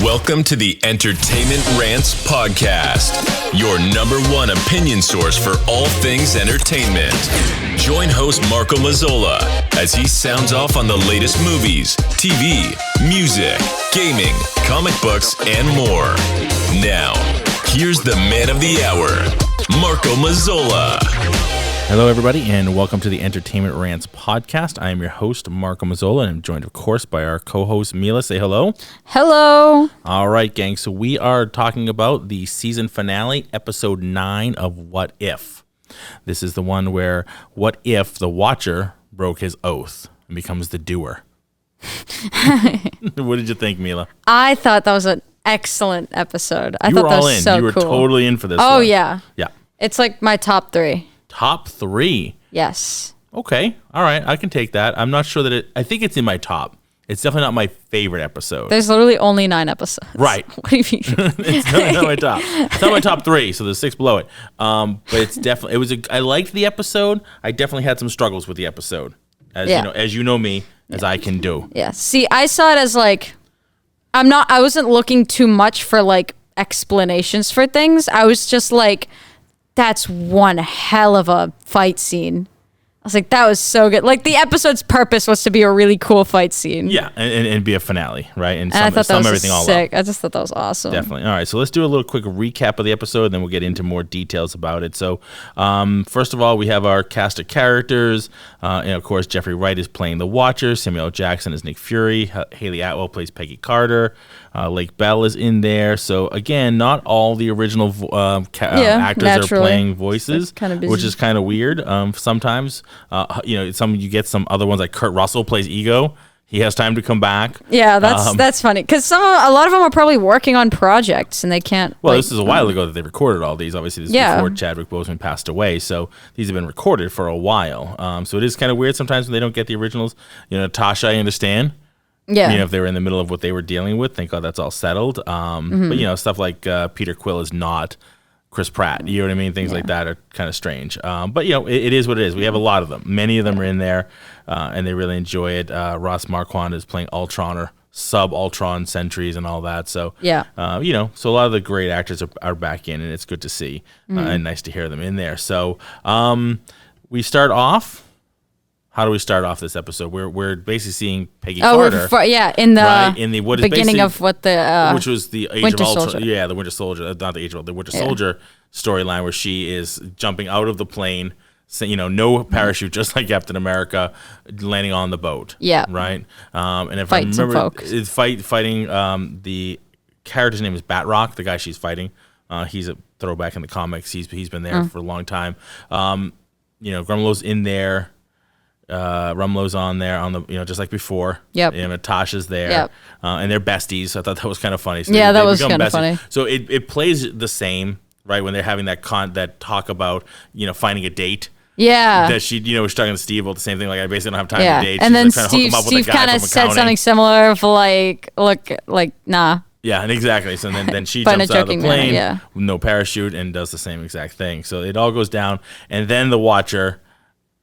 Welcome to the Entertainment Rants Podcast, your number one opinion source for all things entertainment. Join host Marco Mazzola as he sounds off on the latest movies, TV, music, gaming, comic books, and more. Now, here's the man of the hour, Marco Mazzola. Hello, everybody, and welcome to the Entertainment Rants Podcast. I am your host, Marco Mazzola, and I'm joined, of course, by our co-host, Mila. Say hello. Hello. All right, gang. So we are talking about the season finale, episode 9 of What If. This is the one where what if the Watcher broke his oath and becomes the Doer? What did you think, Mila? I thought that was an excellent episode. I You thought were that all was in. so You were cool. totally in for this Oh, one. yeah. Yeah. It's like my top 3. Top 3. Yes. Okay. All right. I can take that. I'm not sure that I think it's in my top. It's definitely not my favorite episode. There's literally only 9 episodes. Right. What do you mean? It's not my top. It's not my top 3, so there's 6 below it. But it's definitely I liked the episode. I definitely had some struggles with the episode, as you know me, as I can do. Yeah. See, I saw it as like, I wasn't looking too much for like explanations for things. I was just like, that's one hell of a fight scene. I was like, that was so good. Like, the episode's purpose was to be a really cool fight scene. Yeah, and be a finale, right? And I thought that was everything all sick. up. I just thought that was awesome. Definitely. All right, so let's do a little quick recap of the episode, and then we'll get into more details about it. So, first of all, we have our cast of characters. And of course, Jeffrey Wright is playing the Watcher. Samuel L. Jackson is Nick Fury. Haley Atwell plays Peggy Carter. Lake Bell is in there. So, again, not all the original actors naturally. are playing voices, Kinda busy. which is kind of weird sometimes. You get some other ones, like Kurt Russell plays Ego. He has time to come back. Yeah, that's funny because a lot of them are probably working on projects and they can't. Well, this is a while ago that they recorded all these. Obviously, this is before Chadwick Boseman passed away, so these have been recorded for a while. So it is kind of weird sometimes when they don't get the originals. Natasha, I understand. Yeah. If they were in the middle of what they were dealing with, thank God that's all settled. But stuff like Peter Quill is not Chris Pratt. You know what I mean? Things like that are kind of strange. But it is what it is. We have a lot of them. Many of them are in there, and they really enjoy it. Ross Marquand is playing Ultron or sub-Ultron sentries and all that. So, so a lot of the great actors are back in, and it's good to see and nice to hear them in there. So we start off. How do we start off this episode? We're basically seeing Peggy Carter. In the what is beginning of what the which was the Age Winter of Ultron. Soldier. Yeah, the Winter Soldier, not the Age of Ultron, the Winter Soldier storyline where she is jumping out of the plane, no parachute, just like Captain America, landing on the boat. Yeah. Right. And if Fight I some remember, folks. it's fighting. The character's name is Batroc, the guy she's fighting. He's a throwback in the comics. He's been there for a long time. Grumlow's in there. Rumlow's on there just like before. Yep. Natasha's there. Yep. And they're besties. I thought that was kind of funny. So that was become kind of besties. funny. So it plays the same, right? When they're having that talk about finding a date. Yeah. That she was talking to Steve about the same thing. Like, I basically don't have time to date. And She's then trying to hook him up with a Steve guy kind from of said accounting. something similar of like nah. Yeah, and exactly. So then she But in a jumps out of the joking manner, plane with no parachute and does the same exact thing. So it all goes down, and then the Watcher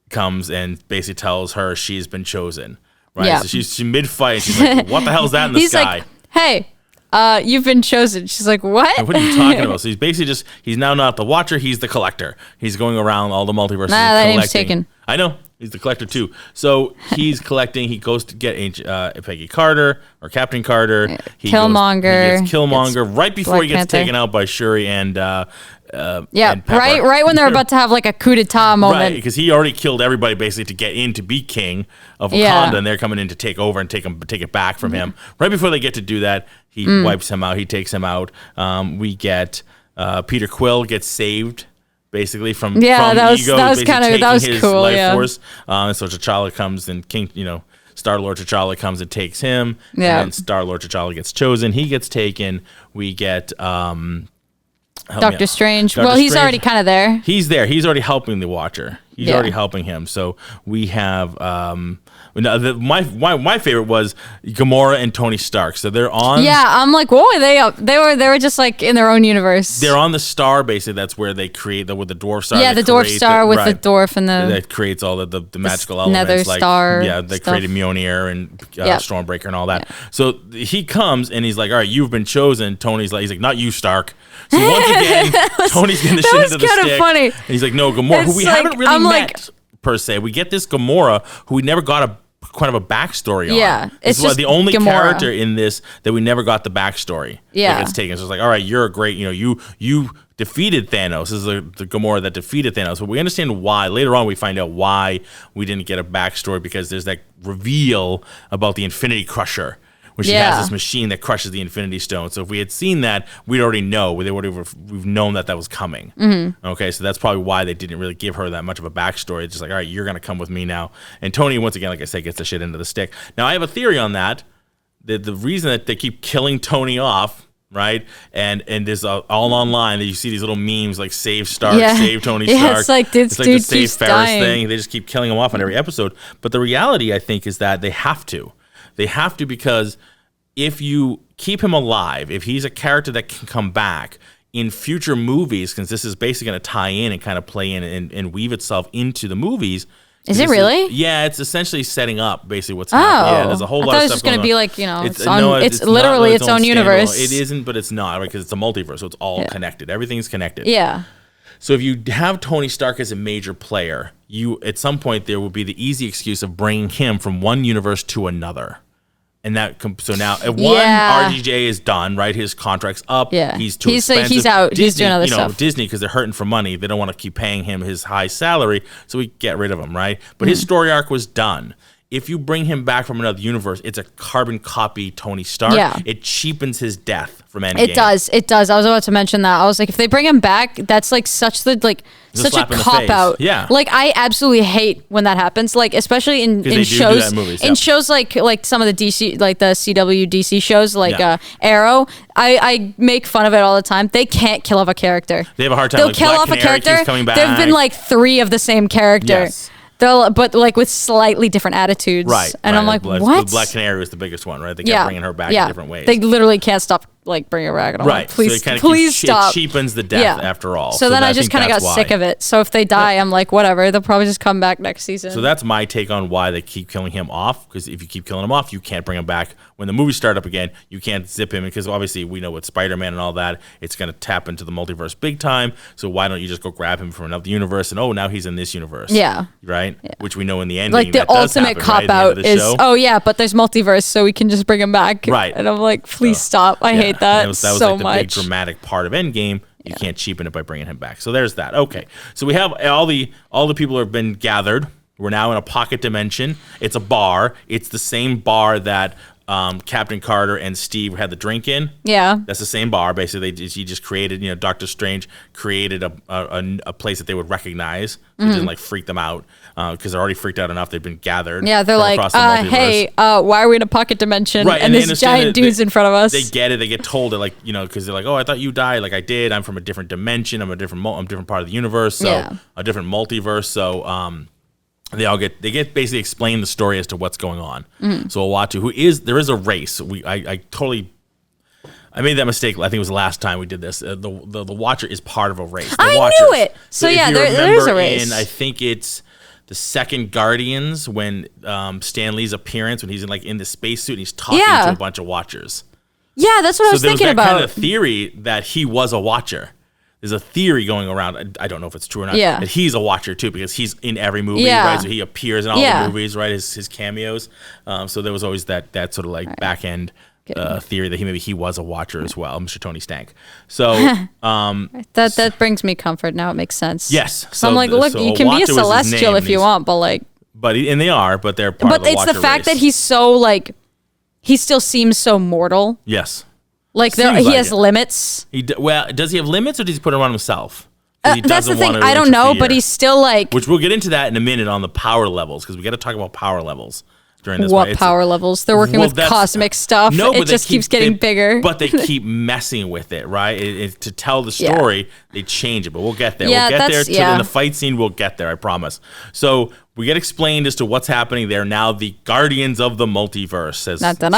comes and basically tells her she's been chosen. Right. Yeah. So she's mid-fight. She's like, "What the hell's that in the He's sky?" like, "Hey, you've been chosen." She's like, "What? What are you talking about?" So he's basically he's now not the Watcher, he's the Collector. He's going around all the multiverses Nah, that collecting. name's taken. I know. He's the Collector too. So he's collecting. He goes to get Peggy Carter or Captain Carter. He Killmonger. He gets Killmonger right before Black he gets Panther. taken out by Shuri and Yeah, and Pepper. right when they're about to have like a coup d'etat moment. Right, because he already killed everybody basically to get in to be king of Wakanda, and they're coming in to take over and take it back from him. Right before they get to do that, he wipes him out. He takes him out. We get Peter Quill gets saved. Basically from that was Ego, that was kind of that was his cool. life Yeah. force. So T'Challa comes and Star-Lord T'Challa comes and takes him. Yeah. And then Star-Lord T'Challa gets chosen. He gets taken. We get Doctor Strange. Doctor Well, he's Strange. already kind of there. He's there. He's already helping the Watcher. He's already helping him. So we have my favorite was Gamora and Tony Stark. So they're on. Yeah, I'm like, whoa, they were just like in their own universe. They're on the star basically. That's where they create with the dwarf star. Yeah, the dwarf star with the dwarf and the that creates all the magical elements. Nether like, star. Yeah, they created Mjolnir and Stormbreaker and all that. Yeah. So he comes and he's like, all right, you've been chosen. Tony's like, he's like, not you, Stark. So once again, Tony's getting the shit into the stick. Funny. And he's like, no, Gamora, who we haven't really met per se. We get this Gamora who we never got a kind of a backstory on. Yeah, it's just the only Gamora. character in this that we never got the backstory. Yeah, it's taken. So it's like, all right, you're a great. You defeated Thanos. This is the Gamora that defeated Thanos. But we understand why. Later on, we find out why we didn't get a backstory because there's that reveal about the Infinity Crusher. Where she has this machine that crushes the Infinity Stone. So if we had seen that, we'd already know. We've known that was coming. Mm-hmm. Okay, so that's probably why they didn't really give her that much of a backstory. It's just like, all right, you're going to come with me now. And Tony, once again, like I said, gets the shit into the stick. Now, I have a theory on that. The reason that they keep killing Tony off, right? And there's all online that you see these little memes like save Stark, save Tony Stark. Yeah, it's like this dude the save keeps Ferris dying. thing. They just keep killing him off on every episode. But the reality, I think, is that they have to. They have to because if you keep him alive, if he's a character that can come back in future movies, because this is basically going to tie in and kind of play in and weave itself into the movies. Is it really? Yeah, it's essentially setting up basically what's happening. Yeah, there's a whole lot of stuff. I thought it was just going to be like, it's not literally its own universe. It isn't, but it's not, right? Because it's a multiverse, so it's all connected. Everything's connected. Yeah. So if you have Tony Stark as a major player, at some point there will be the easy excuse of bringing him from one universe to another. And so now, RDJ is done, right? His contract's up. Yeah. He's too expensive. He's out. Disney, he's doing other stuff. Disney, because they're hurting for money, they don't want to keep paying him his high salary, so we get rid of him, right? But his story arc was done. If you bring him back from another universe, it's a carbon copy Tony Stark. Yeah. It cheapens his death from Endgame. It does. I was about to mention that. I was like, if they bring him back, that's like such a cop out. Yeah. Like I absolutely hate when that happens. Like especially in shows. Do that in movies, in shows like some of the DC, like the CW DC shows, like Arrow. I make fun of it all the time. They can't kill off a character. They have a hard time. They'll like kill Black off Canary a character. keeps coming back. There've been like 3 of the same character. Yes. But like with slightly different attitudes. Right. And I'm like, what? Black Canary was the biggest one, right? They kept bringing her back in different ways. They literally can't stop like bringing her back. And I'm like, please, so please stop. It cheapens the death after all. So then I just kind of got sick of it. So if they die, I'm like, whatever. They'll probably just come back next season. So that's my take on why they keep killing him off. Because if you keep killing him off, you can't bring him back. When the movies start up again, you can't zip him. Because obviously we know with Spider-Man and all that, it's going to tap into the multiverse big time. So why don't you just go grab him from another universe? And now he's in this universe. Yeah. Right? Yeah. Which we know in the ending. Like the ultimate cop-out is, but there's multiverse, so we can just bring him back. Right. And I'm like, please stop. I hate that, that was so like the much. big dramatic part of Endgame. You can't cheapen it by bringing him back. So there's that. Okay. So we have all the people have been gathered. We're now in a pocket dimension. It's a bar. It's the same bar that Captain Carter and Steve had the drink in. Yeah. That's the same bar. Basically, he just created, Doctor Strange created a place that they would recognize. So it didn't like freak them out because they're already freaked out enough. They've been gathered. Yeah, they're like, hey, why are we in a pocket dimension? Right, and this giant dude's in front of us. They get it. They get told it, like, because they're like, oh, I thought you died. Like I did. I'm from a different dimension. I'm a different part of the universe. So a different multiverse. So they get basically explain the story as to what's going on. So Uatu, there is a race. I made that mistake. I think it was the last time we did this. The Watcher is part of a race. I knew it. So yeah, there is a race. I think it's the second Guardians when Stan Lee's appearance when he's in the spacesuit and he's talking to a bunch of Watchers. Yeah, that's what I was thinking about. So there was that kind of theory that he was a Watcher. There's a theory going around. I don't know if it's true or not. Yeah. That he's a Watcher too because he's in every movie, right? So he appears in all the movies, right? His cameos. So there was always that sort of like back end theory that he was a Watcher as well, Mr. Tony Stank. So that brings me comfort. Now it makes sense. Yes. So I'm like, look, you can be a Celestial if you want, but like. And they are, but they're part of the Watcher race. But it's the fact that he's so like, he still seems so mortal. Yes. Like he has limits. Does he have limits or does he put them on himself? That's the thing. I don't know, but he's still like. Which we'll get into that in a minute on the power levels because we got to talk about power levels. during this What fight. power levels? They're working with cosmic stuff. No, it just keeps getting bigger. But they keep messing with it, right? To tell the story, they change it. But we'll get there. We'll get there. In the fight scene, we'll get there, I promise. So we get explained as to what's happening there. Now the Guardians of the Multiverse says, right. So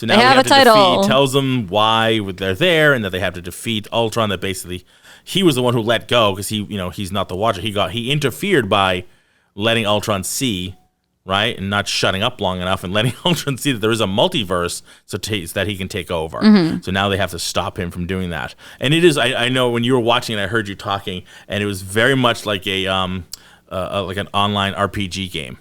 now they have a title. Tells them why they're there and that they have to defeat Ultron. That basically he was the one who let go because he's not the Watcher. He interfered by letting Ultron see, right, and not shutting up long enough and letting Ultron see that there is a multiverse so that he can take over. So now they have to stop him from doing that. And it is, I know when you were watching it, I heard you talking, and it was very much like a like an online RPG game,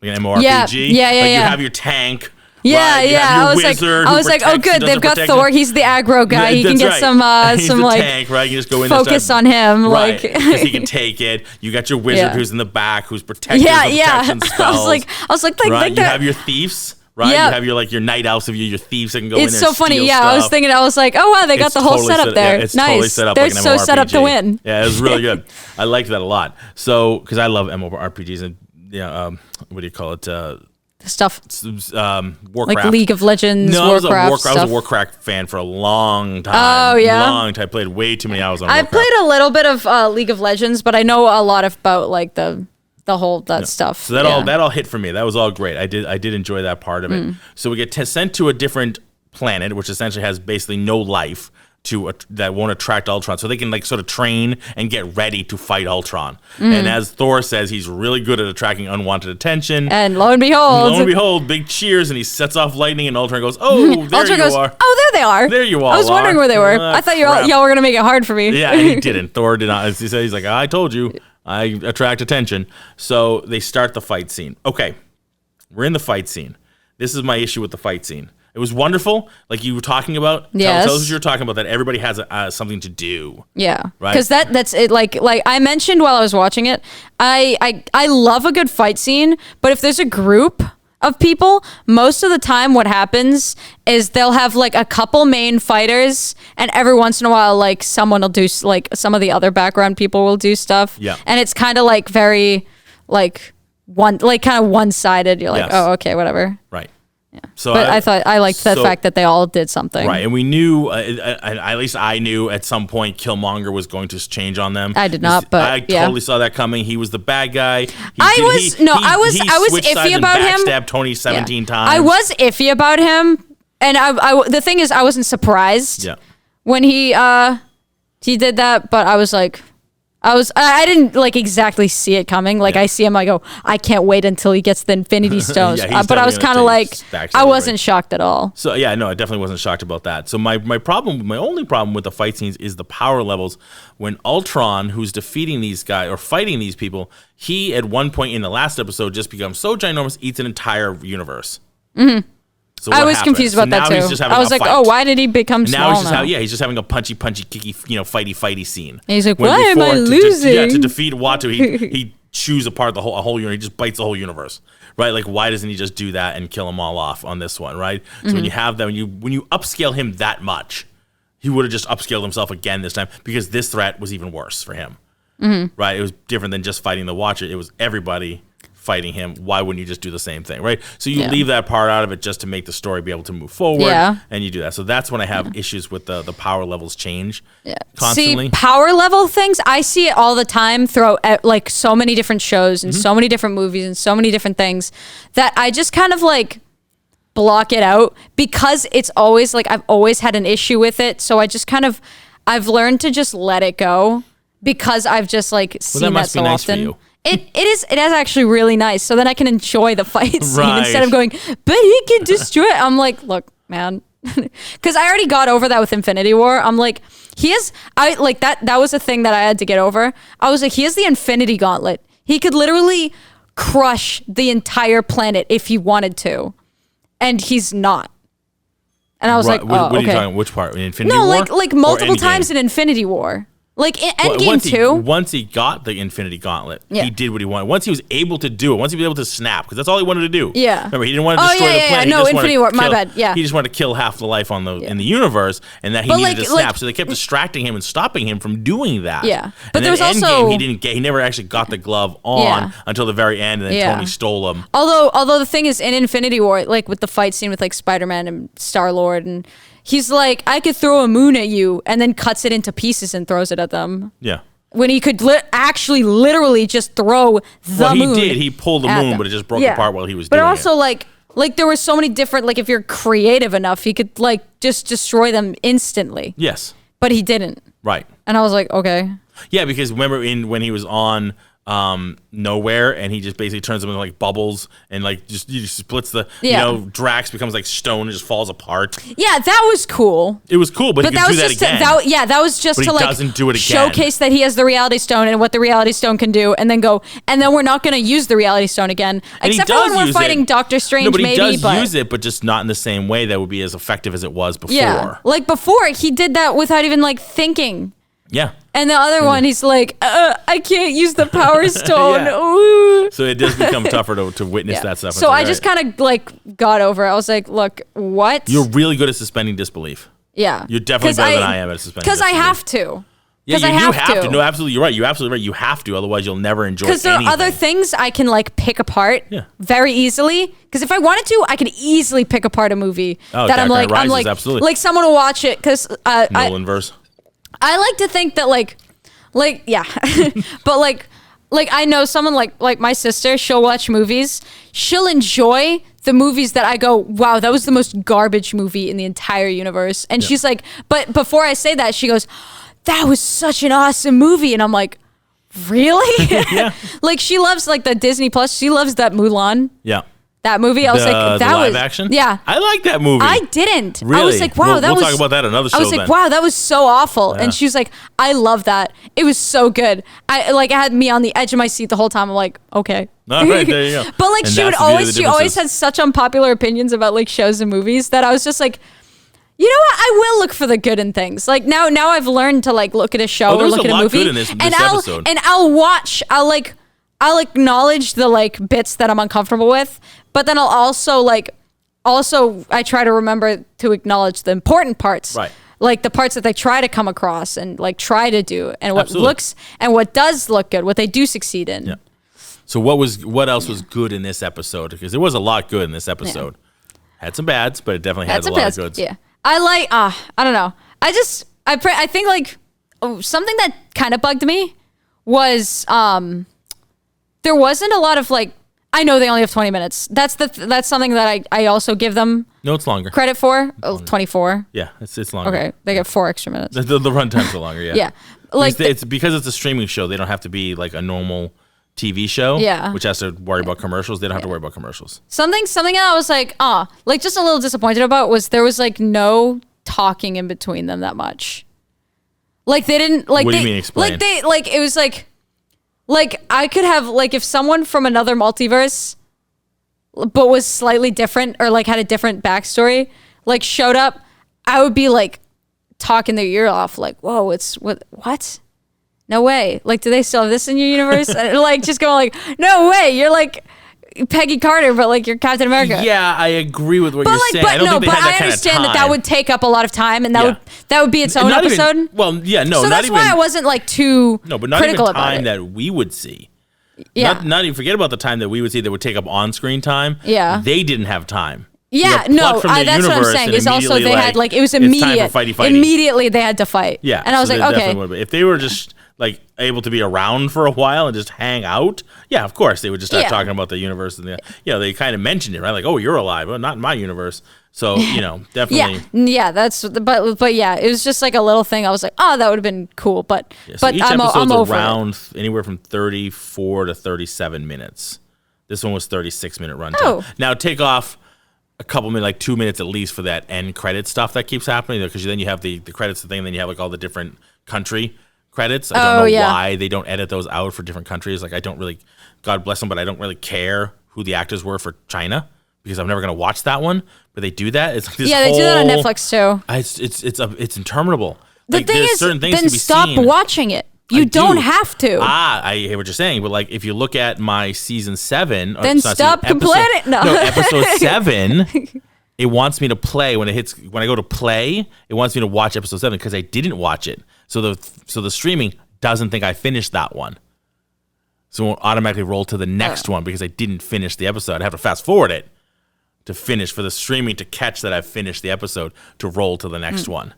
like an MMORPG. Yeah. You have your tank. Yeah, right? I was like, oh, good. They've got Thor. He's the aggro guy. Yeah, he can get he's some the like tank, right? You just go in focus on him, right? like Because he can take it. You got your wizard who's in the back, who's protecting protection spells. I was like, right? You have your thieves. Right, you have your night elves of your thieves that can go in there. It's so funny. Steal Yeah, stuff. I was like, oh wow, they got the whole setup there. It's nice. Totally set up They're like an so MMORPG. set up to win. Yeah, it was really good. I liked that a lot. So, because I love MMORPGs and what do you call it? Stuff Warcraft, like League of Legends, Warcraft. I was a Warcraft fan for a long time. Oh yeah, long time. I played way too many hours on I Warcraft. played a little bit of League of Legends, but I know a lot about like the whole stuff. So that all hit for me. That was all great. I did enjoy that part of it. So we get sent to a different planet, which essentially has basically no life that won't attract Ultron, so they can like sort of train and get ready to fight Ultron. And as Thor says, he's really good at attracting unwanted attention. And lo and behold, big cheers, and he sets off lightning, and Ultron goes, "Oh, there Ultron you goes, are! Oh, there they are! There you all I was wondering where they were. I thought y'all were gonna make it hard for me." Yeah, and he didn't. Thor did not. As he said, he's like, "I told you, I attract attention." So they start the fight scene. Okay, we're in the fight scene. This is my issue with the fight scene. It was wonderful, like you were talking about. Yes. Tell us what you were talking about, that everybody has something to do. Yeah. Right? Because that's it. Like I mentioned while I was watching it, I love a good fight scene, but if there's a group of people, most of the time what happens is they'll have like a couple main fighters, and every once in a while, like someone will do, like some of the other background people will do stuff. Yeah. And it's kind of like very kind of one-sided. You're like, oh, okay, whatever. Right. Yeah. So but I liked the fact that they all did something. Right, and we knew, at least I knew at some point Killmonger was going to change on them. I did not, but I totally saw that coming. He was the bad guy. I was iffy about him. Backstabbed Tony 17 times. I was iffy about him, and I the thing is, I wasn't surprised when he did that, but I was like, I didn't like exactly see it coming. Like I see him, I go, I can't wait until he gets the Infinity Stones. But I was kind of like, I wasn't shocked at all. So yeah, no, I definitely wasn't shocked about that. So my only problem with the fight scenes is the power levels. When Ultron, who's defeating these guys or fighting these people, he at one point in the last episode just becomes so ginormous, eats an entire universe. Mm-hmm. So I was confused about that too. I was like, oh, why did he become small now? He's just having a punchy, kicky, fighty scene. And he's like, why am I losing? To defeat Watu, he chews apart a whole universe. He just bites the whole universe, right? Like, why doesn't he just do that and kill them all off on this one, right? So when you have that, when you upscale him that much, he would have just upscaled himself again this time, because this threat was even worse for him, right? It was different than just fighting the Watcher. It was everybody fighting him. Why wouldn't you just do the same thing, right? So you leave that part out of it just to make the story be able to move forward, and you do that. So that's when I have issues with the power levels change constantly. See, power level things, I see it all the time throughout like so many different shows and so many different movies and so many different things that I just kind of like block it out, because it's always like I've always had an issue with it. So I just kind of, I've learned to just let it go, because I've just like seen that so often. For you. It is actually really nice. So then I can enjoy the fight scene instead of going, but he can destroy it. I'm like, look, man, because I already got over that with Infinity War. I'm like, that was a thing that I had to get over. I was like, he has the Infinity Gauntlet. He could literally crush the entire planet if he wanted to, and he's not. And I was like, oh, what are you okay. talking? Which part? In Infinity War? No, like multiple times in Infinity War. Like in Endgame 2. Once he got the Infinity Gauntlet, he did what he wanted. Once he was able to do it, once he was able to snap, because that's all he wanted to do. Yeah. Remember, he didn't want to destroy the planet. No, Infinity War. My bad. Yeah. He just wanted to kill half the life on in the universe, and that he needed to snap. So they kept distracting him and stopping him from doing that. Yeah. But and there was Endgame, also he never actually got the glove on until the very end, and then Tony stole him. Although the thing is, in Infinity War, like with the fight scene with like Spider-Man and Star-Lord, and he's like, I could throw a moon at you, and then cuts it into pieces and throws it at them. Yeah. When he could actually literally just throw the moon. He did. He pulled the moon, but it just broke apart while he was doing it. But also, like there were so many different, like if you're creative enough, he could like just destroy them instantly. Yes. But he didn't. Right. And I was like, okay. Yeah, because remember when he was on Nowhere, and he just basically turns them into like bubbles, and like just splits the Drax becomes like stone and just falls apart. Yeah, that was cool. It was cool, but he could do that again. That was just but to like doesn't do it again. Showcase that he has the Reality Stone and what the Reality Stone can do, and then we're not going to use the Reality Stone again, except for when we're fighting Doctor Strange. No, but he maybe, does use it, but just not in the same way that would be as effective as it was before. Yeah, like before he did that without even like thinking. Yeah. And the other one, he's like, I can't use the Power Stone. Ooh. So it does become tougher to witness that stuff. So I just kind of like got over it. I was like, look, what? You're really good at suspending disbelief. Yeah. You're definitely better than I am at suspending disbelief. Because I have to. Yeah, you have to. No, absolutely. You're right. You're absolutely right. You have to. Otherwise, you'll never enjoy anything. Because there are other things I can like pick apart very easily. Because if I wanted to, I could easily pick apart a movie that I'm like, absolutely. Like someone will watch it because Nolan-verse. I like to think that like yeah, but like I know someone like my sister. She'll watch movies. She'll enjoy the movies that I go, wow, that was the most garbage movie in the entire universe. And she's like, but before I say that, she goes, that was such an awesome movie. And I'm like, really? Yeah. Like she loves like the Disney Plus. She loves that Mulan. Yeah. That movie, I was like, that was live action. Yeah, I like that movie. I didn't. Really? I was like, wow, we'll talk about that another show. I was like, wow, that was so awful. Yeah. And she was like, I love that. It was so good. It had me on the edge of my seat the whole time. I'm like, okay. All right, there you go. But like, and she always had such unpopular opinions about like shows and movies that I was just like, you know what? I will look for the good in things. Like now I've learned to like look at a show or look at a movie, good in this episode. I'll acknowledge the like bits that I'm uncomfortable with, but then I'll also I try to remember to acknowledge the important parts. Right. Like the parts that they try to come across and like try to do, and what Absolutely. looks and what does look good, what they do succeed in. Yeah. So what else was good in this episode? Because there was a lot good in this episode. Yeah. Had some bads, but it definitely had a lot of goods. Yeah. I like I don't know. I think like something that kind of bugged me was there wasn't a lot of like, I know they only have 20 minutes. That's something that I also give them. No, it's longer. Credit for 24. Yeah, it's longer. Okay, they get 4 extra minutes. The runtimes are longer. Yeah. Yeah, like it's because it's a streaming show. They don't have to be like a normal TV show. Yeah. Which has to worry about commercials. They don't have to worry about commercials. Something that I was like, like just a little disappointed about was there was like no talking in between them that much. Like they didn't like. What do you mean? Explain. It was like I could have like if someone from another multiverse but was slightly different or like had a different backstory like showed up, I would be like talking their ear off like, whoa, it's what? No way. Like, do they still have this in your universe? And like just going like, no way, you're like Peggy Carter, but like you're Captain America. Yeah, I agree with what you're saying. I don't think they had that kind of time. I understand that would take up a lot of time, and that would be its own episode. So that's why I wasn't like too but not critical even time about it. that we would see. Yeah, not even forget about the time that we would see that would take up on-screen time. Yeah, they didn't have time. Yeah, no, that's what I'm saying. Is also they had like it was immediate. Fighty. Immediately they had to fight. Yeah, and I was like, okay, if they were just like able to be around for a while and just hang out, yeah, of course they would just start talking about the universe and they kind of mentioned it, right? Like, oh, you're alive, well, not in my universe. So definitely. Yeah, that's but yeah, it was just like a little thing. I was like, oh, that would have been cool, but each episode's around anywhere from 34 to 37 minutes. This one was 36-minute runtime. Oh. Now take off a couple minutes, like 2 minutes at least, for that end credit stuff that keeps happening, because then you have the credits thing, and then you have like all the different country credits. I don't know why they don't edit those out for different countries. Like I don't really, God bless them, but I don't really care who the actors were for China because I'm never gonna watch that one. But they do that. It's like this they do that on Netflix too. It's interminable. The Like, thing there's is, certain things then to be stop seen. watching it. You I don't do. have to. I hear what you're saying, but like if you look at my season 7, Then stop complaining. No. Episode 7, it wants me to play when I go to play, it wants me to watch episode 7 because I didn't watch it. So the streaming doesn't think I finished that one. So it won't automatically roll to the next one because I didn't finish the episode. I have to fast forward it to finish for the streaming to catch that I've finished the episode to roll to the next one.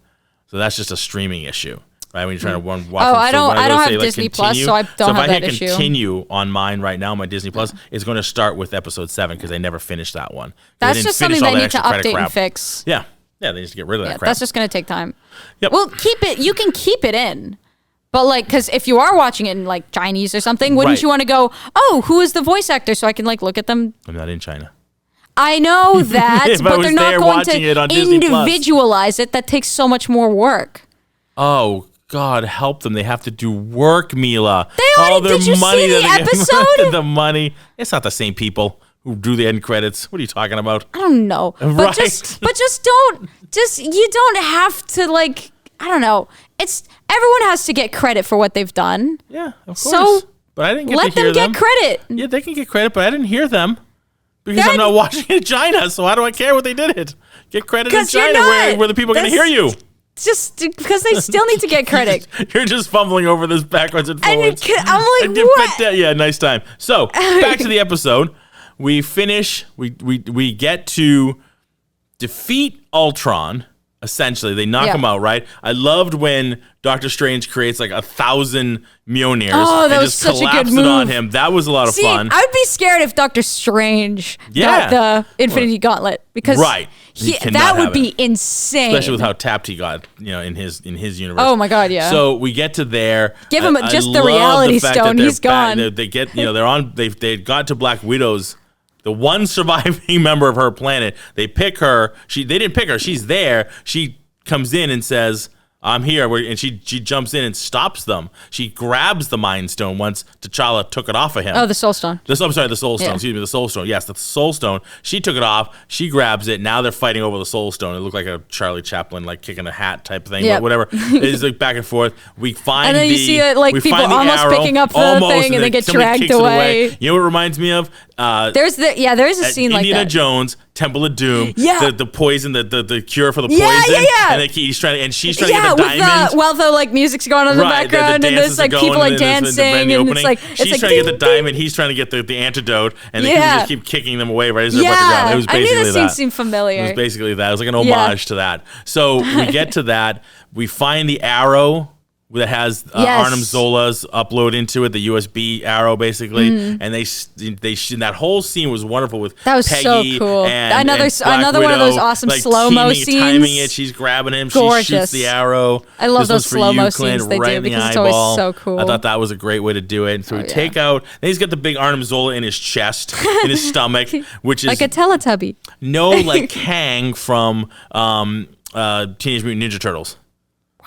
So that's just a streaming issue. Right, when you're trying to watch. Oh, I don't have Disney Plus, so I don't have that issue. So if I hit continue on mine right now, my Disney Plus, it's going to start with episode 7 because I never finished that one. That's just something they need to update and fix. Yeah, they need to get rid of that crap. That's just going to take time. Yep. Well, you can keep it in. But like, because if you are watching it in like Chinese or something, wouldn't you want to go, oh, who is the voice actor so I can like look at them? I'm not in China. I know that, but they're not going to individualize it. That takes so much more work. Oh, God, help them. They have to do work, Mila. Did you see the episode? The money. It's not the same people who do the end credits. What are you talking about? I don't know. Right. But you don't have to like, I don't know. Everyone has to get credit for what they've done. Yeah, of course. So but I didn't get let to hear them get credit. Yeah, they can get credit, but I didn't hear them because I'm not watching in China. So how do I care what they did it? Get credit in China where the people are going to hear you. Just because they still need to get credit. You're just fumbling over this backwards and forwards. I'm like, what? Yeah, nice time. So back to the episode. We finish. We get to defeat Ultron. Essentially, they knock him out, right? I loved when Doctor Strange creates like 1,000 Mjolnirs that and was just such a good collapsed move. it on him. That was a lot of fun. I'd be scared if Doctor Strange got the Infinity Gauntlet because that would be insane. Especially with how tapped he got, in his universe. Oh my God, yeah. So we get to there. Give him just the reality stone. He's gone. They get, they're on. They got to Black Widow's. The one surviving member of her planet, they pick her. They didn't pick her. She's there. She comes in and says, I'm here. And she jumps in and stops them. She grabs the Mind Stone once T'Challa took it off of him. Oh, the Soul Stone. The Soul Stone. Yeah. Excuse me, the Soul Stone. Yes, the Soul Stone. She took it off. She grabs it. Now they're fighting over the Soul Stone. It looked like a Charlie Chaplin, like kicking a hat type thing, but whatever. It's like back and forth. We find and then you see it, like people almost picking up the thing and they get dragged away. You know what it reminds me of? There's a scene like that. Indiana Jones, Temple of Doom. Yeah. The poison, the cure for the poison. Yeah. And she's trying to get the diamond. While the like music's going on in the background and there's like people like dancing and it's like she's trying to get the diamond, he's trying to get the antidote, and they just keep kicking them away right as they're about to go. It was basically I knew the scene that. seemed familiar. It was basically that. It was like an homage to that. So we get to that. We find the arrow that has Arnim Zola's upload into it, the USB arrow, basically, and they that whole scene was wonderful with that was Peggy so cool. and Another Widow, one of those awesome like, slow-mo scenes. Timing it, she's grabbing him, Gorgeous. she shoots the arrow. I love this those slow-mo scenes they do because it's always so cool. I thought that was a great way to do it. So we take out. Then he's got the big Arnim Zola in his chest, in his stomach, which is like a Teletubby. No, like Kang from Teenage Mutant Ninja Turtles.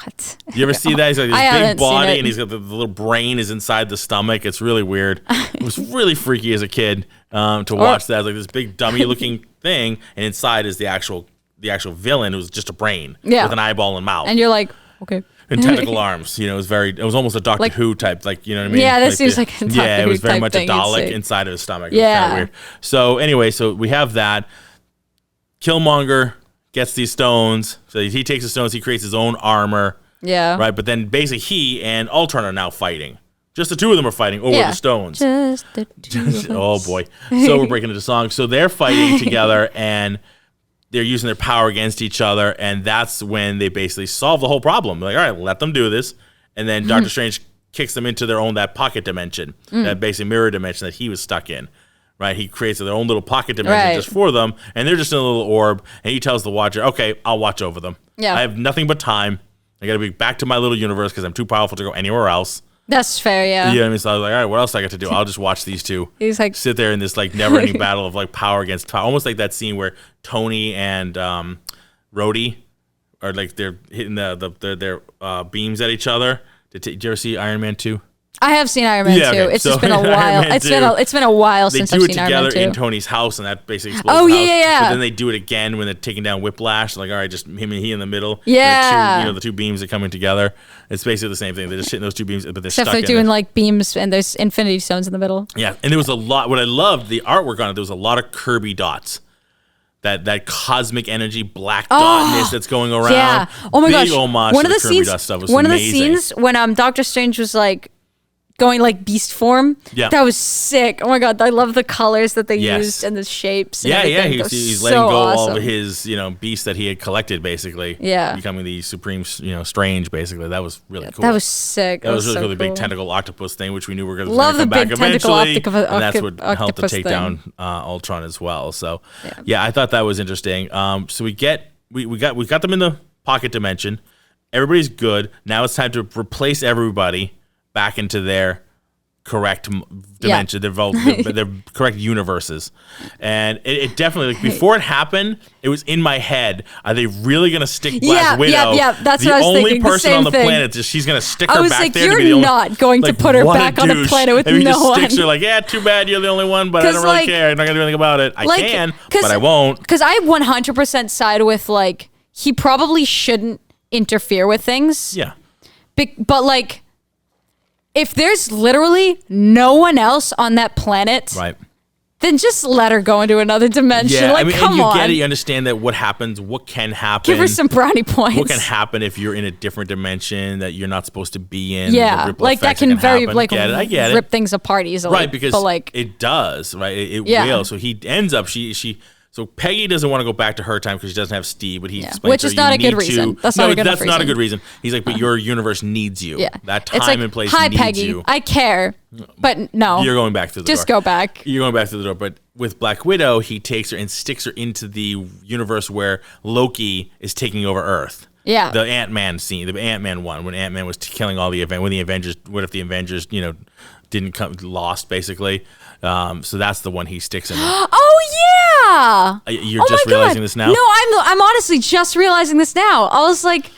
What? You ever see that? He's got this big body and he's got the little brain is inside the stomach. It's really weird. It was really freaky as a kid to watch that. It's like this big dummy looking thing, and inside is the actual villain who was just a brain with an eyeball and mouth. And you're like, okay. And tentacle arms. It was almost a Doctor Who type, like, you know what I mean? Yeah, that seems like a Doctor Who Yeah, it was very type much thing a Dalek inside of his stomach. It was Yeah. kind of weird. So anyway, so we have that. Killmonger gets these stones. So he takes the stones, he creates his own armor. Yeah. Right, but then basically he and Ultron are now fighting. Just the two of them are fighting over the stones. Just the two of us. Oh boy. So we're breaking into song. So they're fighting together and they're using their power against each other, and that's when they basically solve the whole problem. They're like, all right, let them do this. And then Doctor Strange kicks them into their own that pocket dimension, that basic mirror dimension that he was stuck in. Right, he creates their own little pocket dimension just for them, and they're just in a little orb. And he tells the Watcher, "Okay, I'll watch over them. Yeah. I have nothing but time. I got to be back to my little universe because I'm too powerful to go anywhere else." That's fair, yeah. You know what I mean? So I was like, all right, what else I got to do? I'll just watch these two. He's like sit there in this like never-ending battle of like power against power, almost like that scene where Tony and Rhodey are like they're hitting their beams at each other. Did you ever see Iron Man 2? I have seen Iron Man 2. okay. It's So just been a Iron while. Man It's been a while They since do I've it seen Iron Man together 2. in Tony's house, and that basically explodes Oh, the yeah, house. yeah. But then they do it again when they're taking down Whiplash. Like, all right, just him and he in the middle. Yeah. The two beams are coming together. It's basically the same thing. They're just hitting those two beams, but they're Except stuck they're in doing it. like beams and there's Infinity Stones in the middle. Yeah, and there was a lot. What I loved, the artwork on it, there was a lot of Kirby dots. That cosmic energy, black dotness that's going around. Yeah. Oh my Big gosh. homage One to of the Kirby scenes. dot stuff was One of the amazing. scenes when Doctor Strange was like going like beast form. Yeah. That was sick. Oh my god, I love the colors that they Yes. used and the shapes. And Yeah, everything. yeah. That He's was letting so go all awesome. of his, beasts that he had collected, basically. Yeah. Becoming the supreme, Strange, basically. That was really cool. That was sick. That was really so cool. The big cool. tentacle octopus thing, which we knew were going to Love come the back big tentacle eventually, and that's what helped to octopus take thing. down Ultron as well. So, yeah, I thought that was interesting. So we got them in the pocket dimension. Everybody's good. Now it's time to replace everybody back into their correct dimension, their correct universes. And it definitely, like, before it happened, it was in my head, are they really going to stick Black Widow? Yeah, that's the what I was only thinking, the person same on the thing. planet, she's going to stick I her was back like, there to be the you're only, not going to like, put her what back on a douche. planet with and he no just one. sticks her like, yeah, too bad you're the only one, but I don't really care. I'm not going to do anything about it. I can, but I won't. Because I 100% side with, like, he probably shouldn't interfere with things. Yeah. But like, if there's literally no one else on that planet, Right. then just let her go into another dimension. Yeah, like, I mean, come and you on. get it. You understand that what happens, what can happen. Give her some brownie points. What can happen if you're in a different dimension that you're not supposed to be in? Yeah, the ripple like that effects can very happen. like I get rip it. things apart easily. Right, because but like, it does, right? It Yeah. will. So he ends up, so Peggy doesn't want to go back to her time because she doesn't have Steve, but he explains which to her, is not you a good need reason. to- That's not a good that's enough not a reason. good reason. He's like, but your universe needs you. yeah, That it's time like, and place hi needs Peggy, you. I care, but no, You're going back through the door. just go back. You're going back through the door. But with Black Widow, he takes her and sticks her into the universe where Loki is taking over Earth. Yeah. The Ant-Man scene, the Ant-Man one, when Ant-Man was killing all the when the Avengers, what if the Avengers, didn't come, lost basically. So that's the one he sticks in. Oh yeah! You're just my God. realizing this now? No, I'm honestly just realizing this now. I was like,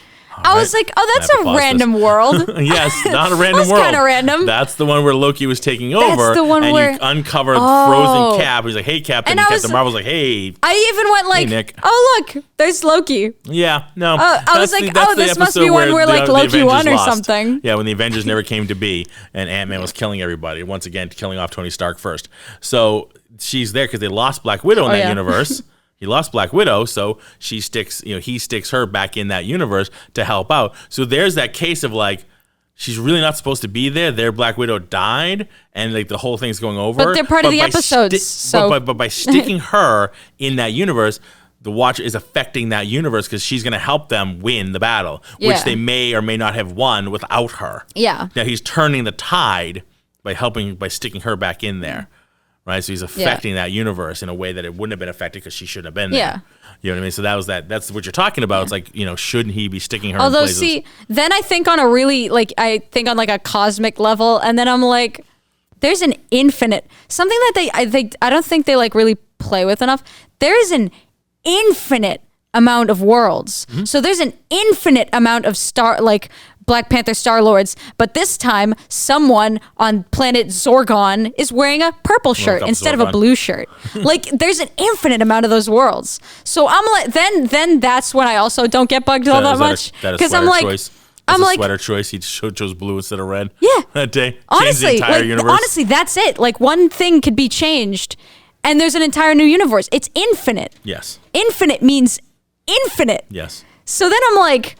oh, that's Never a paused random this. world. Yes, not a random That's world. kinda random. That's the one where Loki was taking over. That's the one and where- you uncover Oh. frozen Cap. He's like, "Hey, Captain." And And I Captain was- Marvel's like, "Hey." I even went like, Nick. oh look, there's Loki. Yeah, no. I was That's like, that's oh, the this must episode be one where, like, the Loki Avengers won or lost. something. Yeah, when the Avengers never came to be, and Ant-Man was killing everybody once again, killing off Tony Stark first. So she's there because they lost Black Widow in that yeah. universe. He lost Black Widow, so he sticks her back in that universe to help out. So there's that case of like, she's really not supposed to be there. Their Black Widow died, and like the whole thing's going over. But they're part of the by episodes, so- but by sticking her in that universe, the Watcher is affecting that universe because she's going to help them win the battle, which Yeah. they may or may not have won without her. Yeah. Now he's turning the tide by sticking her back in there. Right, so he's affecting that universe in a way that it wouldn't have been affected because she shouldn't have been there. Yeah. You know what I mean? So that's what you're talking about. It's like, shouldn't he be sticking her in Although, places? see, then I think on a cosmic level, and then I'm like, there's an infinite something that I don't think they like really play with enough. There is an infinite amount of worlds. Mm-hmm. So there's an infinite amount of Black Panther Star-Lords, but this time someone on planet Zorgon is wearing a purple shirt up instead of a Zorgon. blue shirt. Like, there's an infinite amount of those worlds. So I'm like, then that's when I also don't get bugged all that much. Because I'm like, choice? I'm a like, sweater choice. He chose blue instead of red. Yeah. That day. Changed the honestly, entire universe. honestly, that's it. Like, one thing could be changed, and there's an entire new universe. It's infinite. Yes. Infinite means infinite. Yes. So then I'm like,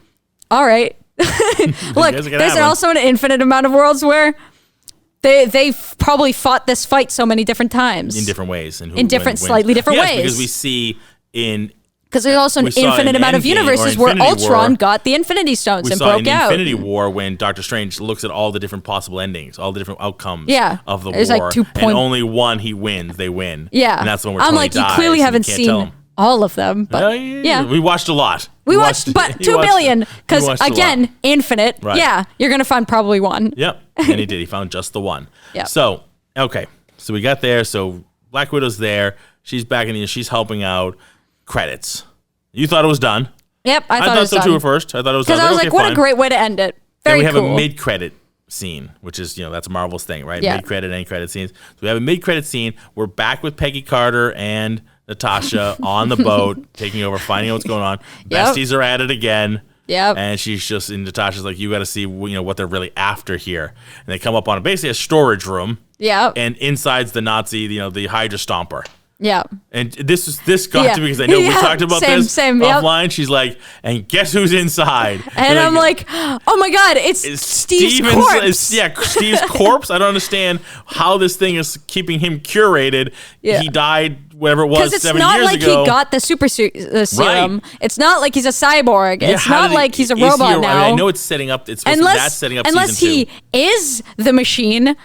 all right. Look, guys are gonna there's have one. also an infinite amount of worlds where they've probably fought this fight so many different times. In different ways. And In different, slightly different ways. Because we see in... Because there's also an we saw infinite in amount of Endgame or universes where Infinity Ultron War- got the Infinity Stones We and saw broke in out. Infinity War when Doctor Strange looks at all the different possible endings, all the different outcomes of the There's war, like 2 and only one he wins, they win. Yeah. And that's the one where I'm Tony like, dies, you clearly and haven't can't tell seen him. all of them. But yeah. We watched a lot. We watched, but he 2 watched- billion, he because watched a lot. again, infinite. Right. Yeah, you're gonna find probably one. Yep. And he did. He found just the one. Yep. So, okay. So we got there. So Black Widow's there. She's back in the, she's helping out. Credits. You thought it was done. Yep, I I thought it was so done. too at first. I thought it was done. Because I was okay, like, what fine. a great way to end it. Then Very we have cool. a mid-credit scene, which is, that's Marvel's thing, right? Yeah. Mid-credit, end-credit scenes. So we have a mid-credit scene. We're back with Peggy Carter and Natasha on the boat, taking over, finding out what's going on. Yep. Besties are at it again. Yep. And Natasha's like, you got to see, what they're really after here. And they come up on basically a storage room. Yeah. And inside's the Nazi, the Hydra Stomper. Yeah. And this got to me because I know we talked about this offline. She's like, and guess who's inside? And I'm like, oh my God, it's Steve's corpse. Steve's corpse. I don't understand how this thing is keeping him curated. Yeah. He died, whatever it was, 7 years ago. Because it's not like he got the super serum. Right. It's not like he's a cyborg. Yeah, it's not like he's a robot now. I know it's setting up. It's that's setting up unless season 2. He is the machine.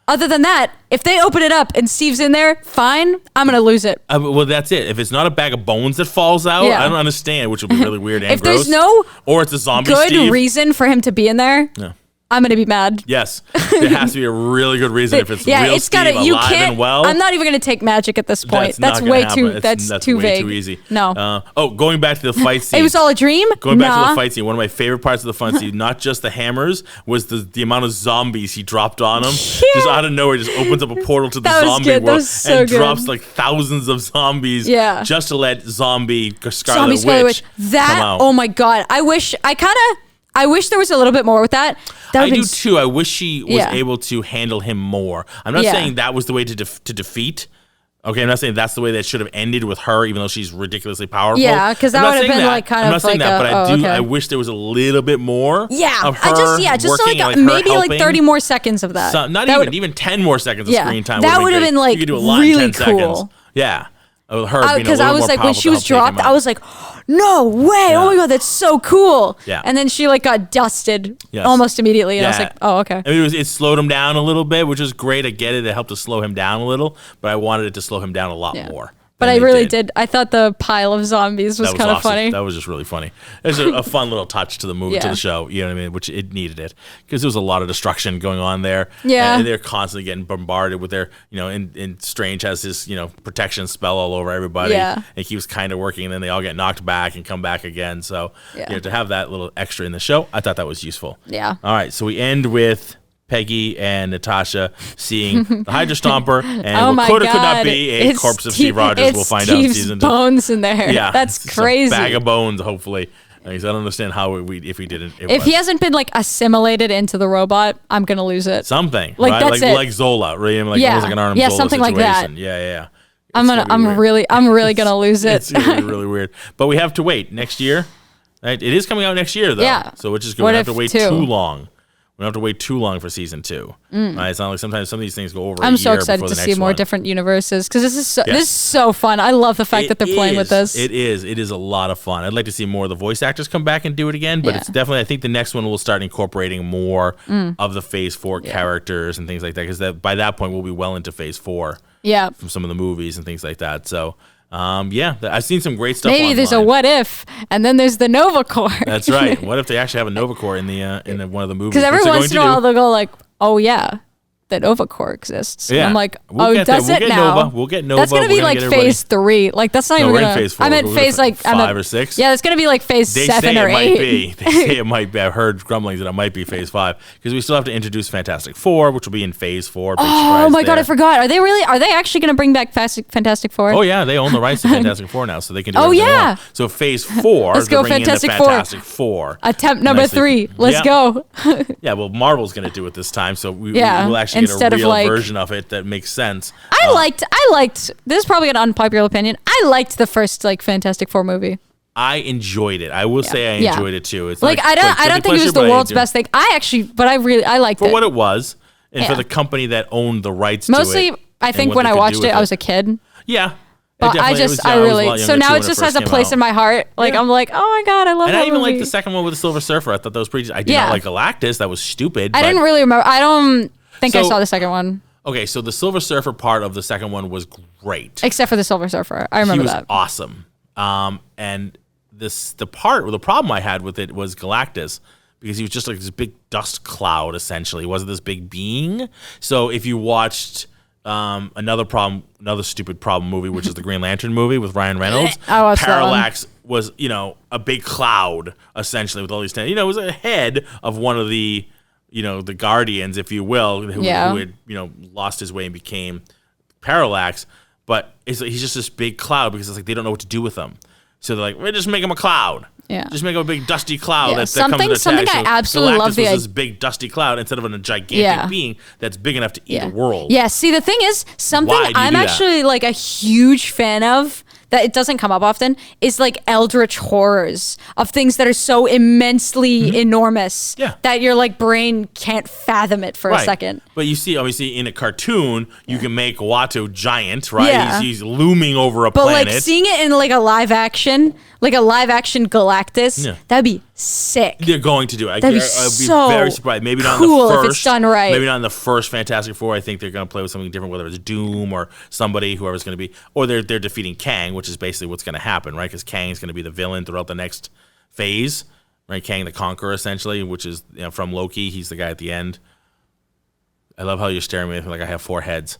Other than that, if they open it up and Steve's in there, fine, I'm going to lose it. Well, that's it. If it's not a bag of bones that falls out, I don't understand, which will be really weird and if gross. If there's no or it's a zombie good Steve. Reason for him to be in there, I'm going to be mad. Yes. There has to be a really good reason if it's real it's Steve alive and well. I'm not even going to take magic at this point. That's way too vague. Too easy. No. Going back to the fight scene. It was all a dream? Going back to the fight scene, one of my favorite parts of the fight scene, not just the hammers, was the amount of zombies he dropped on him. Yeah. Just out of nowhere, just opens up a portal to the zombie world and drops like thousands of zombies just to let Scarlet Witch come out. Oh my God. I wish there was a little bit more with that. I do too. I wish she was able to handle him more. I'm not saying that was the way to defeat. Okay, I'm not saying that's the way that should have ended with her, even though she's ridiculously powerful. Yeah, because that would have been like kind of. I'm not saying that, but I wish there was a little bit more. Yeah, of her just like maybe like 30 more seconds of that. So, not even 10 more seconds of screen time. That would have been like really cool. Yeah. Because I was like, when she was dropped, I was like, no way! Yeah. Oh my God, that's so cool! Yeah. And then she like got dusted almost immediately, and I was like, oh okay. I mean, it slowed him down a little bit, which was great. I get it; it helped to slow him down a little, but I wanted it to slow him down a lot more. But I really did. I thought the pile of zombies was kind of funny. That was just really funny. It's a fun little touch to the movie, to the show. You know what I mean? Which it needed it because there was a lot of destruction going on there. Yeah, and they're constantly getting bombarded with their, and Strange has his, protection spell all over everybody. Yeah, and he keeps kind of working, and then they all get knocked back and come back again. So to have that little extra in the show, I thought that was useful. Yeah. All right, so we end with Peggy and Natasha seeing the Hydra Stomper, and what could not be a corpse of Steve Rogers. We'll find out in season 2. Bones in there. Yeah, that's crazy. A bag of bones, hopefully. I don't understand how if we didn't. If he hasn't been like assimilated into the robot, I'm gonna lose it. Something like right? that's it. Like Zola, right? Almost like an Arnim Zola something situation. Like that. Yeah. I'm really gonna lose it. It's gonna be really weird. But we have to wait next year. Right? It is coming out next year though. Yeah. So we're just going to have to wait too long. We don't have to wait too long for season 2. Right? It's not like sometimes some of these things go over. I'm so excited to see more different universes because this is so fun. I love the fact that they're playing with this. It is a lot of fun. I'd like to see more of the voice actors come back and do it again, but it's definitely. I think the next one will start incorporating more of the Phase 4 characters and things like that because by that point we'll be well into Phase 4. Yeah. From some of the movies and things like that. So. I've seen some great stuff. Maybe online. There's a what if, and then there's the Nova Corps. That's right. What if they actually have a Nova Corps in one of the movies? Because every once in a while they'll go like, "Oh yeah, the Nova Corps exists." Yeah. And I'm like, does it now? We'll get Nova. That's gonna be like Phase 3. Like that's not even gonna. Phase 4. I meant Phase like 5 or 6. Yeah, it's gonna be like Phase 7 or 8. They say it might be. I've heard grumblings that it might be Phase 5 because we still have to introduce Fantastic Four, which will be in Phase 4. Oh my God, I forgot. Are they actually gonna bring back Fantastic Four? Oh yeah, they own the rights to Fantastic Four now, so they can do. Oh yeah. So Phase 4. Let's go Fantastic Four. Attempt number 3. Let's go. Yeah, well, Marvel's gonna do it this time, so we'll actually get a real version of it that makes sense. I liked this is probably an unpopular opinion. I liked the first Fantastic Four movie. I enjoyed it. I will say I enjoyed it too. It's I don't think it was the world's best thing. I liked it for what it was and for the company that owned the rights mostly, to it. I think when I watched it I was a kid. Yeah. But I really so now it just has a place in my heart. Like I'm like, oh my God, I love that. And I even liked the second one with the Silver Surfer. I thought that was pretty. I did not like Galactus. That was stupid. I didn't really remember. I don't think I saw the second one. Okay, so the Silver Surfer part of the second one was great. Except for the Silver Surfer. I remember that. He was awesome. And the problem I had with it was Galactus because he was just like this big dust cloud, essentially. He wasn't this big being. So if you watched another stupid problem movie, which is the Green Lantern movie with Ryan Reynolds, Parallax was, a big cloud, essentially, with all these... it was a head of one of the... the Guardians, if you will, who had, lost his way and became Parallax. But he's just this big cloud because it's like they don't know what to do with him. So they're like, we'll just make him a cloud. Yeah. Just make him a big dusty cloud that comes to attack. Something I absolutely love was this big dusty cloud instead of a gigantic being that's big enough to eat a world. Yeah, see, the thing is, something I'm actually like a huge fan of that it doesn't come up often is like eldritch horrors of things that are so immensely enormous that your like brain can't fathom it for a second. But you see, obviously, in a cartoon, you can make Watto giant, right? Yeah. He's looming over a planet. But like seeing it in like a live action Galactus, that'd be sick. They're going to do it. That'd be I'd be so very surprised. Maybe not cool in the first, if it's done right. Maybe not in the first Fantastic Four. I think they're going to play with something different, whether it's Doom or somebody, whoever's going to be, or they're defeating Kang, which is basically what's going to happen, right? Because Kang is going to be the villain throughout the next phase, right? Kang the Conqueror, essentially, which is from Loki. He's the guy at the end. I love how you're staring at me like I have 4 heads.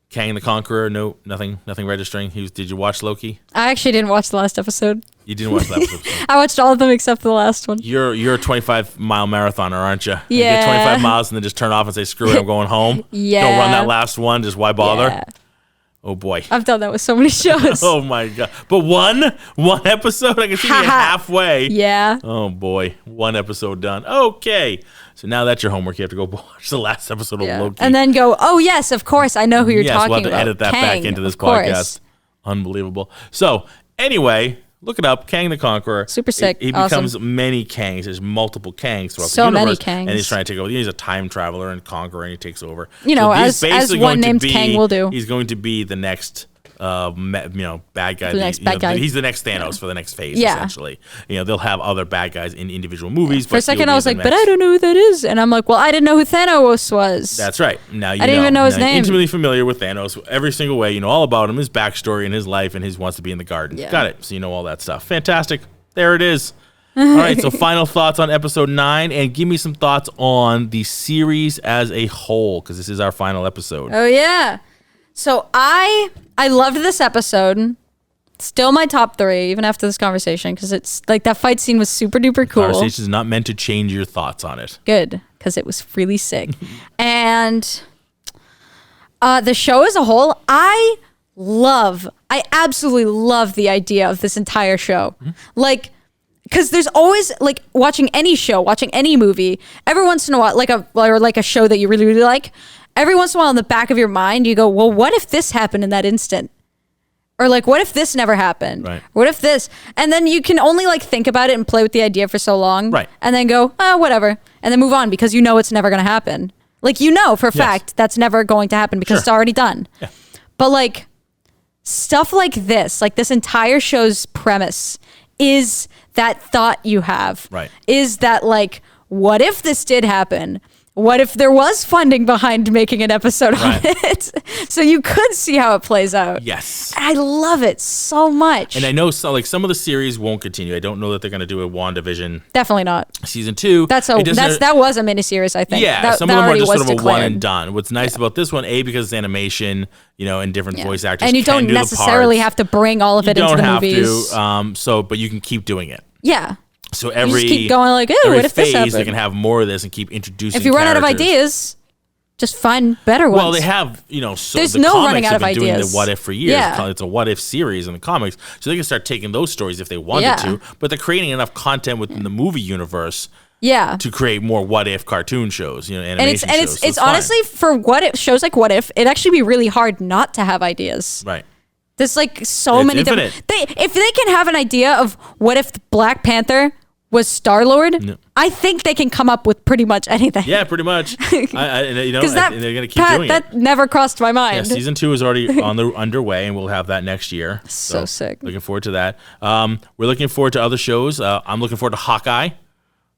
Kang the Conqueror, no, nothing registering. Did you watch Loki? I actually didn't watch the last episode. You didn't watch the last episode? I watched all of them except the last one. You're a 25-mile marathoner, aren't you? Yeah. You get 25 miles and then just turn off and say, screw it, I'm going home? Yeah. Don't run that last one, just why bother? Yeah. Oh, boy. I've done that with so many shows. Oh, my God. But one episode? I can see you halfway. Yeah. Oh, boy. 1 episode done. Okay. So now that's your homework. You have to go watch the last episode of Loki. And then go, oh, yes, of course. I know who you're talking we'll have to about. edit that Kang, back into this podcast. Unbelievable. So, anyway, look it up. Kang the Conqueror. Super sick. He becomes many Kangs. There's multiple Kangs throughout the universe. So many Kangs. And he's trying to take over. He's a time traveler and conqueror, and he takes over. As one named Kang will do. He's going to be the next bad guy. He's the next Thanos for the next phase, essentially. They'll have other bad guys in individual movies. For a second, I was like, but I don't know who that is. And I'm like, well, I didn't know who Thanos was. That's right. Now you know. I didn't even know his name. You're intimately familiar with Thanos every single way. You know all about him, his backstory and his life, and his wants to be in the garden. Yeah. Got it. So you know all that stuff. Fantastic. There it is. All right, so final thoughts on episode 9, and give me some thoughts on the series as a whole, because this is our final episode. Oh, yeah. So I loved this episode. Still my top 3, even after this conversation, because it's like that fight scene was super duper cool. Conversation is not meant to change your thoughts on it. Good, because it was really sick. And the show as a whole, I absolutely love the idea of this entire show. Mm-hmm. Like, because there's always, like, watching any show, watching any movie, every once in a while, like a show that you really, really like, every once in a while in the back of your mind, you go, well, what if this happened in that instant? Or like, what if this never happened? Right. What if this? And then you can only like think about it and play with the idea for so long. Right. And then go, whatever. And then move on because you know it's never going to happen. Like, you know for a fact that's never going to happen because it's already done. Yeah. But like stuff like this entire show's premise is that thought you have. Right. Is that like, what if this did happen? What if there was funding behind making an episode on it? So you could see how it plays out. Yes. I love it so much. And I know some of the series won't continue. I don't know that they're going to do a WandaVision. Definitely not. Season 2. That was a miniseries, I think. Yeah, some of them are just sort of a one and done. What's nice about this one, because it's animation, and different voice actors. And you don't necessarily have to bring all of it into the movies. You don't have to, but you can keep doing it. Yeah. So every you just keep going like, oh, what if this happened? They can have more of this and keep introducing. If you run out of ideas, just find better ones. Well, they have, there's the no comics running out have of been doing ideas. the What If for years. Yeah. It's a What If series in the comics, so they can start taking those stories if they wanted to. But they're creating enough content within the movie universe. Yeah. To create more What If cartoon shows, animation shows. It's honestly for shows like What If, it'd actually be really hard not to have ideas. Right. There's like so many different. If they can have an idea of what if Black Panther was Star-Lord, I think they can come up with pretty much anything. Yeah, pretty much. They're going to keep doing it. That never crossed my mind. Yeah, season 2 is already underway, and we'll have that next year. So sick. Looking forward to that. We're looking forward to other shows. I'm looking forward to Hawkeye.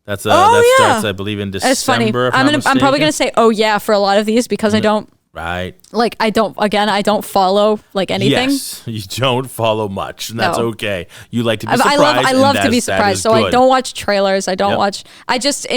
That starts, I believe, in December. It's funny. I'm probably going to say, oh yeah, for a lot of these because I don't. Right. Like, I don't follow like anything. Yes, you don't follow much, and that's okay. You like to be surprised. I love to be surprised, so I don't watch trailers. I don't watch. I just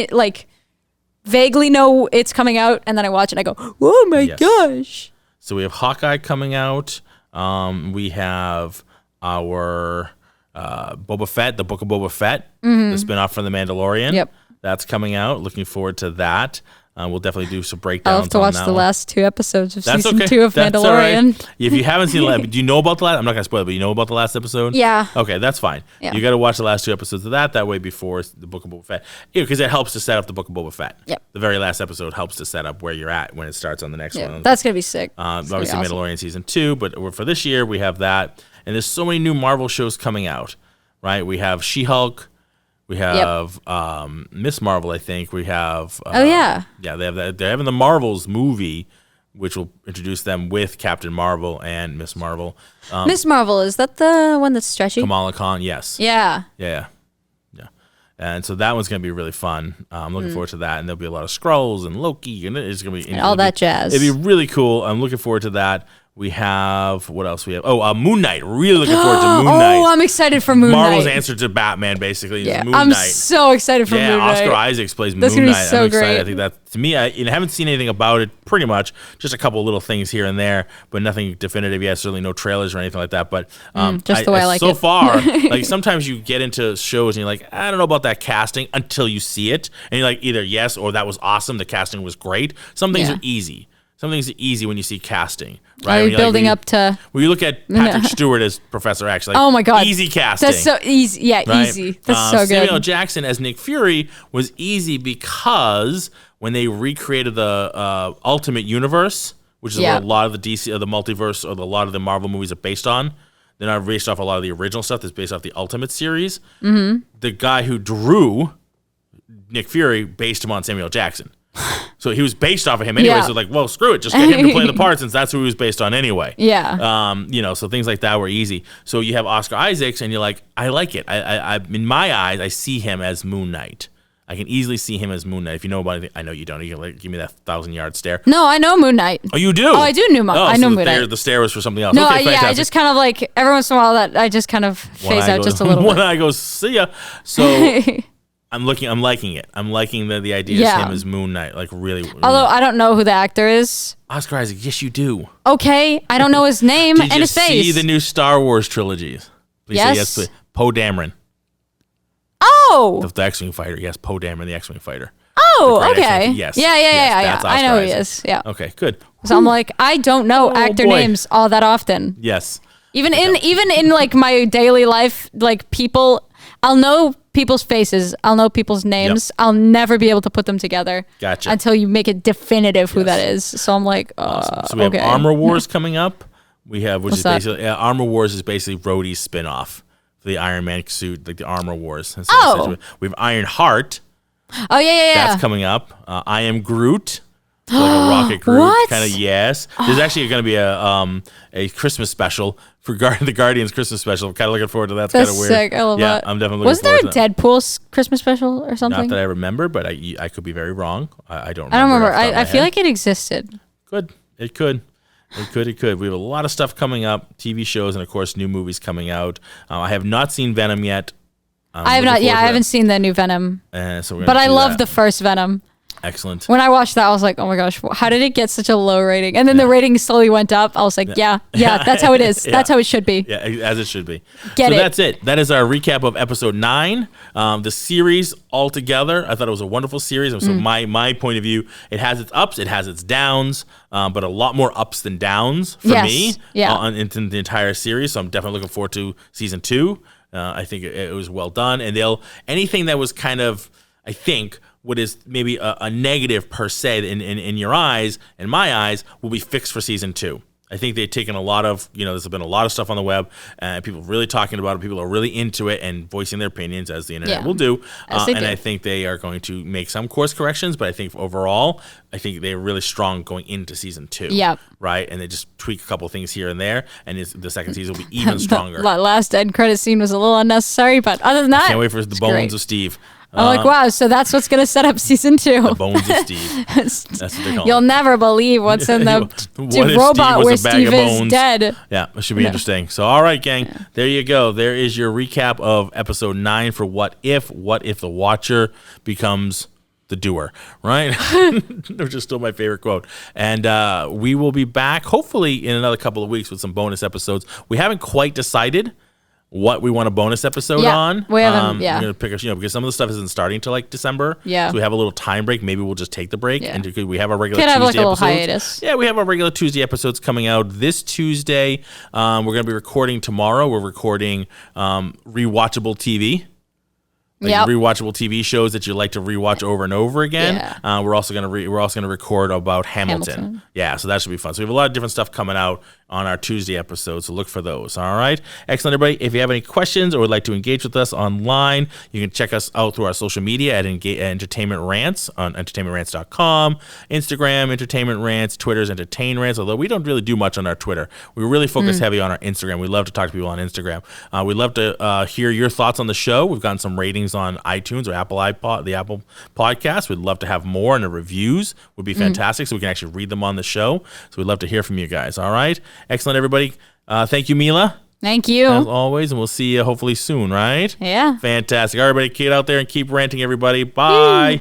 vaguely know it's coming out, and then I watch it and I go, oh my gosh. So we have Hawkeye coming out. We have our Boba Fett, the Book of Boba Fett, the spinoff from The Mandalorian. Yep. That's coming out. Looking forward to that. We'll definitely do some breakdowns. I'll have to watch the one. last 2 episodes of That's season okay. 2 of That's all Mandalorian. right. If you haven't seen do you know about the last? I'm not gonna spoil it, but you know about the last episode? Yeah. Okay, that's fine. Yeah. You got to watch the last 2 episodes of that. That way, before the Book of Boba Fett, because it helps to set up the Book of Boba Fett. Yep. The very last episode helps to set up where you're at when it starts on the next one. That's gonna be sick. Obviously, awesome. Mandalorian season 2, but for this year we have that, and there's so many new Marvel shows coming out. Right? We have She-Hulk. We have Miss Marvel, I think. We have yeah, they have that. They're having the Marvels movie, which will introduce them with Captain Marvel and Miss Marvel. Miss Marvel, is that the one that's stretchy? Kamala Khan, yes. Yeah. And so that one's going to be really fun. I'm looking forward to that, and there'll be a lot of Skrulls and Loki, and it's going to be all that jazz. It'll be really cool. I'm looking forward to that. We have, what else we have? Moon Knight. Really looking forward to Moon Knight. Oh, I'm excited for Moon Marvel's Knight. answer to Batman, basically. Yeah, is Moon I'm Knight. so excited for Moon Knight. Oscar Isaacs plays That's Moon gonna be Knight. so I'm excited. great. I think that, to me, I haven't seen anything about it, pretty much. Just a couple little things here and there, but nothing definitive yet. Certainly no trailers or anything like that. But just the way I like so it. far, like sometimes you get into shows and you're like, I don't know about that casting until you see it. And you're like, either yes or that was awesome. The casting was great. Some things Yeah. are easy. Some things are easy when you see casting, right? Are When you you're building when up to? When you look at Patrick Stewart as Professor X, like, Oh my God, easy casting. That's so easy. Yeah, Right? easy. That's so good. Samuel L. Jackson as Nick Fury was easy because when they recreated the Ultimate Universe, which is Yeah. what a lot of the DC or the multiverse or a lot of the Marvel movies are based on, they're not based off a lot of the original stuff that's based off the Ultimate series. Mm-hmm. The guy who drew Nick Fury based him on Samuel L. Jackson. So he was based off of him anyway. Yeah. So like, well, screw it, just get him to play the part since that's who he was based on anyway. Yeah. So things like that were easy. So you have Oscar Isaacs, and you're like, I like it. I in my eyes, I see him as Moon Knight. I can easily see him as Moon Knight. If you know about it, I know you don't. You can give me that 1,000-yard stare. No, I know Moon Knight. Oh, you do? Oh, I do know I know Moon Knight. The stare was for something else. No, Okay, yeah, I fantastic. just kind of like every once in a while that I just kind of phase out just a little One bit. eye goes, see ya. So I'm liking it. I'm liking the idea Yeah. of him as Moon Knight. Like really. Although I don't know who the actor is. Oscar Isaac, yes, you do. Okay, I don't know his name Did and you his face. see the new Star Wars trilogies? Please say Yes. yes, please. Poe Dameron, Oh, the X-Wing fighter. Yes, Poe Dameron, the X-Wing fighter. oh, Great okay. X-Wing. Yes. Yeah. That's I know Oscar who he Isaac. is. Yeah. Okay, good. So I'm like, I don't know Oh, actor boy. names all that often. Yes. Even in like my daily life, like people, I'll know people's faces, I'll know people's names. Yep. I'll never be able to put them together. Gotcha. Until you make it definitive who Yes. that is. So I'm like, Awesome. So we okay. have Armor Wars coming up. We have, which What's is that? basically Armor Wars is basically Rhodey's spinoff for the Iron Man suit, like the Armor Wars. That's Oh. essentially- we have Iron Heart. Oh yeah. That's coming up. I Am Groot. So like a Rocket Groot. What? Kind of, yes. There's actually going to be a Christmas special for the Guardians Christmas special. I'm kind of looking forward to that. It's kind That's of weird. sick. I love yeah, that. I'm definitely looking Wasn't there forward a to that. Deadpool Christmas special or something? Not that I remember, but I could be very wrong. I don't remember. I don't remember. off the top of my I feel head. like it existed. Could. It could. It could. We have a lot of stuff coming up, TV shows, and of course, new movies coming out. I have not seen Venom yet. I have not. Yeah, I haven't seen the new Venom, So we're but gonna I do love that. the first Venom. Excellent. When I watched that, I was like, oh my gosh, how did it get such a low rating? And then the rating slowly went up. I was like, yeah, that's how it is. Yeah. That's how it should be. Yeah, as it should be. Get so it. that's it. That is our recap of episode 9. The series altogether, I thought it was a wonderful series. And so my point of view, it has its ups, it has its downs, but a lot more ups than downs for Yes. me Yeah. in the entire series. So I'm definitely looking forward to season 2. I think it was well done. And anything that was kind of, I think, what is maybe a negative per se in your eyes, in my eyes, will be fixed for season 2. I think they've taken a lot of, there's been a lot of stuff on the web, and people really talking about it. People are really into it and voicing their opinions, as the internet Yeah. will do. As they and do. I think they are going to make some course corrections, but I think overall, I think they're really strong going into season 2. Yep. Right? And they just tweak a couple things here and there, and the second season will be even stronger. The last end credit scene was a little unnecessary, but other than that, Can't wait for the it's bones great. of Steve. I'm like, wow, so that's what's going to set up season 2. The bones of Steve. That's what they call You'll it. never believe what's in the What if robot Steve was where a bag Steve of is bones? dead. Yeah, it should be interesting. So, all right, gang, there you go. There is your recap of episode 9 for What If the Watcher becomes the Doer, right? Which is still my favorite quote. And we will be back, hopefully, in another couple of weeks with some bonus episodes. We haven't quite decided what we want a bonus episode Yeah, on. we haven't- We're gonna pick because some of the stuff isn't starting till like December. Yeah. So we have a little time break. Maybe we'll just take the break and we have our regular Could Tuesday have like a little episodes. hiatus. Yeah, we have our regular Tuesday episodes coming out this Tuesday. We're gonna be recording tomorrow. We're recording rewatchable TV. Yep. Rewatchable TV shows that you like to rewatch over and over again. Yeah. We're also gonna record about Hamilton. Yeah, so that should be fun. So we have a lot of different stuff coming out on our Tuesday episode, so look for those. All right, excellent, everybody. If you have any questions or would like to engage with us online, you can check us out through our social media at Entertainment Rants on entertainmentrants.com, Instagram Entertainment Rants, Twitter's Entertain Rants. Although we don't really do much on our Twitter, we really focus heavy on our Instagram. We love to talk to people on Instagram. We love to hear your thoughts on the show. We've gotten some ratings on iTunes or the Apple Podcast. We'd love to have more, and the reviews would be fantastic, so we can actually read them on the show. So we'd love to hear from you guys. All right, excellent, everybody. Thank you, Mila, Thank you. as always, and we'll see you hopefully soon. Right? Yeah. Fantastic. All right, everybody, get out there and keep ranting, everybody. Bye.